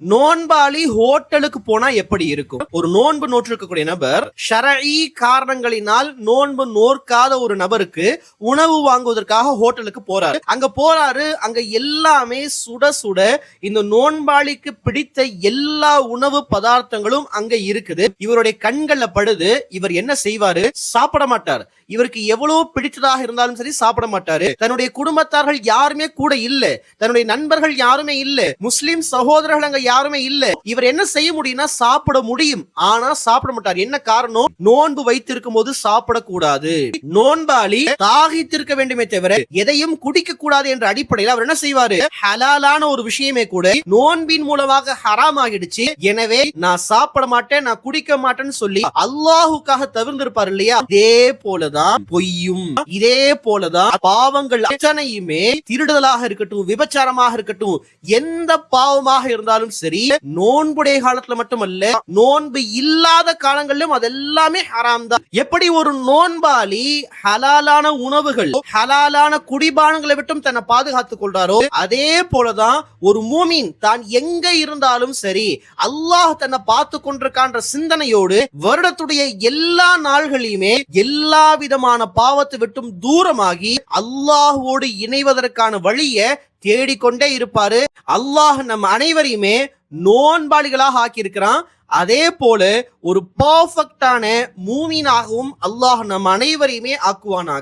நோன்பாளி ஹோட்டலுக்கு போனா எப்படி இருக்கும்? ஒரு நோன்பு நோற்றிருக்கக்கூடிய நபர் ஷரஈ காரணங்களினால் நோன்பு நோற்காத ஒரு நபருக்கு உணவு வாங்குவதற்காக ஹோட்டலுக்கு போறாரு. அங்க எல்லாமே சுட சுட இந்த நோன்பாளிக்கு பிடித்த எல்லா உணவு பதார்த்தங்களும் அங்க இருக்குது. இவருடைய கண்கள்ல படுது. இவர் என்ன செய்வாரு? சாப்பிட மாட்டார். இவருக்கு எவ்வளவு பிடித்ததாக இருந்தாலும் சரி சாப்பிட மாட்டாரு. தன்னுடைய குடும்பத்தார்கள் யாருமே கூட இல்ல, தன்னுடைய நண்பர்கள் யாருமே இல்ல, முஸ்லிம் சகோதரர்கள் அங்க யாருமே இல்ல. இவர் என்ன செய்ய முடியும்னா சாப்பிட முடியும், ஆனா சாப்பிட மாட்டார். என்ன காரணம்? நோன்பு வைத்திருக்கும் போது சாப்பிடக்கூடாது. நோன்பாளி தாகித்திருக்க வேண்டுமே தவிர எதையும் குடிக்க கூடாது என்ற அடிப்படையில் அவர் என்ன செய்வாரு? ஹலாலான ஒரு விஷயமே கூட நோன்பின் மூலமாக ஹராம் ஆகிடுச்சு, எனவே நான் சாப்பிட மாட்டேன், நான் குடிக்க மாட்டேன்னு சொல்லி அல்லாஹுக்காக தவிர்த்திருப்பார் இல்லையா? இதே போலதான் பொய்யும், இதே போலதான் பாவங்கள் அத்தனையுமே, திருடுதலாக இருக்கட்டும், விபச்சாரமாக இருக்கட்டும், எந்த பாவமாக இருந்தாலும் சரி, நோன்புடைய காலத்துல மட்டுமல்ல, நோன்பு இல்லாத காலங்களிலும் அதெல்லாமே ஹராம் தான். எப்படி ஒரு நோன்பாளி ஹலாலான உணவுகள், ஹலாலான குடிபானங்களை விட்டும் தன்னை பாதுகாத்துக் கொள்றாரோ, அதே போலதான் ஒரு மூமின் தான் எங்க இருந்தாலும் சரி அல்லாஹ் தன்னை பார்த்து கொண்டிருக்கான்ற சிந்தனையோடு வருடத்துடைய எல்லா நாள்களையுமே எல்லா விதமான பாவத்தை விட்டும் தூரமாகி அல்லாஹ்வோடு இணைவதற்கான வழியை தேடிக்கொண்டே இருப்பாரு. அல்லாஹ் நம்ம அனைவரையுமே நோன்பாளிகளாக ஆக்கியிருக்கிறான். அதே போல ஒரு பர்ஃபெக்டான மூமினாகவும் அல்லாஹ் நம் அனைவரையுமே ஆக்குவானாக.